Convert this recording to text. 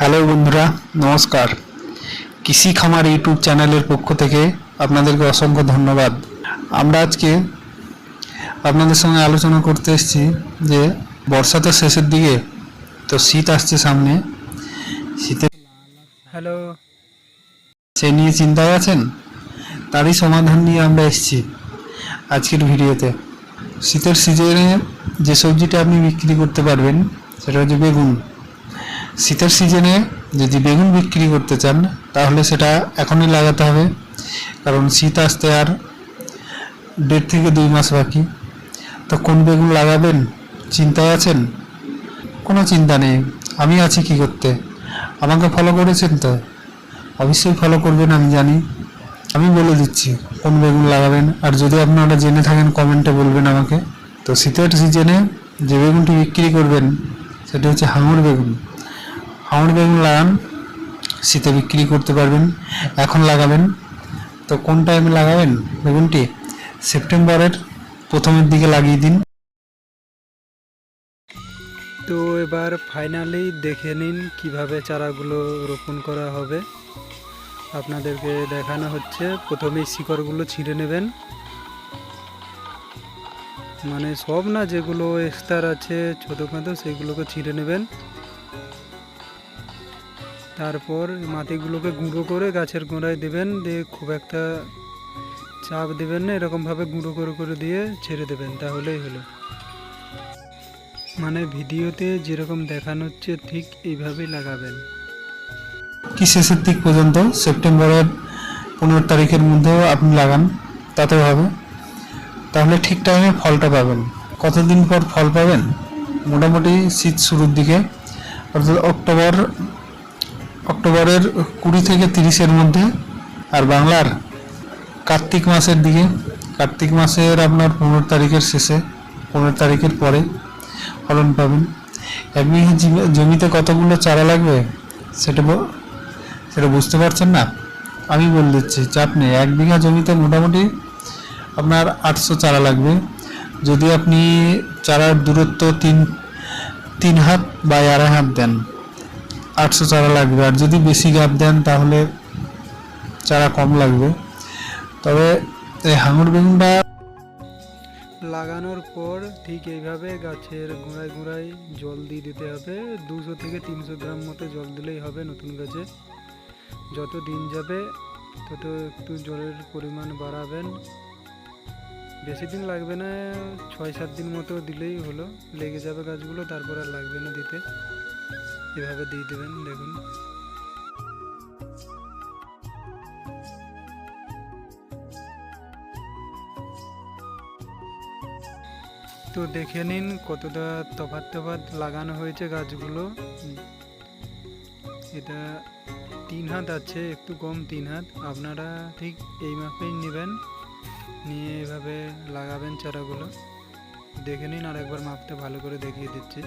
Hello বন্ধুরা, নমস্কার। কৃষি খামার ইউটিউব চ্যানেলের পক্ষ থেকে আপনাদেরকে অসংখ্য ধন্যবাদ। আমরা আজকে আপনাদের সঙ্গে আলোচনা করতে এসেছি যে বর্ষা তো শেষের দিকে, তো শীত আসছে সামনে। শীতে হ্যালো। সে নিয়ে চিন্তায় আছেন, তারই সমাধান নিয়ে আমরা এসেছি আজকের ভিডিওতে। শীতের সিজনে যে সবজিটা আপনি বিক্রি করতে পারবেন সেটা হচ্ছে বেগুন। শীতের সিজনে যদি বেগুন বিক্রি করতে চান তাহলে সেটা এখনই লাগাতে হবে, কারণ শীত আসতে আর 1.5 থেকে 2 মাস বাকি। তো কোন বেগুন লাগাবেন চিন্তায় আছেন? কোনো চিন্তা নেই, আমি আছি কি করতে। আমাকে ফলো করেছেন তো? অবশ্যই ফলো করবেন, আমি জানি। আমি বলে দিচ্ছি কোন বেগুন লাগাবেন, আর যদি আপনারা জেনে থাকেন কমেন্টে বলবেন আমাকে। তো শীতের সিজনে যে বেগুনটি বিক্রি করবেন সেটি হচ্ছে হাঙর বেগুন। হাঙর বেগুন লাগান, শীতে বিক্রি করতে পারবেন। এখন লাগাবেন তো কোন টাইমে লাগাবেন বেগুনটি? সেপ্টেম্বরের প্রথমের দিকে লাগিয়ে দিন। তো এবার ফাইনালি দেখে নিন কিভাবে চারাগুলো রোপণ করা হবে। আপনাদেরকে দেখানো হচ্ছে, প্রথমেই শিকড়গুলো ছিঁড়ে নেবেন, মানে সব না, যেগুলো এক্সট্রা আছে ছোটোখাটো সেগুলোকে ছিঁড়ে নেবেন। তারপর মাটিগুলোকে গুঁড়ো করে গাছের গোড়ায় দেবেন, দিয়ে খুব একটা চাপ দেবেন না, এরকমভাবে গুঁড়ো করে দিয়ে ছেড়ে দেবেন, তাহলেই হলো। মানে ভিডিওতে যেরকম দেখানো হচ্ছে ঠিক এইভাবেই লাগাবেন। কি শেষের দিক পর্যন্ত সেপ্টেম্বরের 15 তারিখের মধ্যেও আপনি লাগান, তাতেও হবে। তাহলে ঠিক টাইমে ফলটা পাবেন। কতদিন পর ফল পাবেন? মোটামুটি শীত শুরুর দিকে, অর্থাৎ অক্টোবরের 20 থেকে 30-এর মধ্যে। আর বাংলার কার্তিক মাসের দিকে, কার্তিক মাসের আপনার 15 তারিখের শেষে, 15 তারিখের পরে ফলন পাবেন। 1 বিঘা জমিতে কতগুলো চারা লাগবে সেটা বুঝতে পারছেন না? আমি বলে দিচ্ছি, চাপ নেই। 1 বিঘা জমিতে মোটামুটি আপনার 800 চারা লাগবে। যদি আপনি চারার দূরত্ব 3 হাত বা 2.5 হাত দেন, 800 চারা লাগবে। আর যদি বেশি গাছ দেন তাহলে চারা কম লাগবে। তবে এই হাঙর বেগুনটা লাগানোর পর ঠিক এইভাবে গাছের গোড়ায় গোড়ায় জল দিয়ে দিতে হবে। 200 থেকে 300 গ্রাম মতো জল দিলেই হবে নতুন গাছে। যত দিন যাবে তত একটু জলের পরিমাণ বাড়াবেন। বেশি দিন লাগবে না, 6-7 দিন মতো দিলেই হলো, লেগে যাবে গাছগুলো, তারপর আর লাগবে না দিতে। এভাবে দিয়ে দেবেন, দেখুন। তো দেখে নিন কতটা তফাৎ লাগানো হয়েছে গাছগুলো। এটা 3 হাত আছে, একটু কম 3 হাত। আপনারা ঠিক এই মাপেই নেবেন, নিয়ে এভাবে লাগাবেন চারাগুলো। দেখে নিন, আর একবার মাপতে ভালো করে দেখিয়ে দিচ্ছি।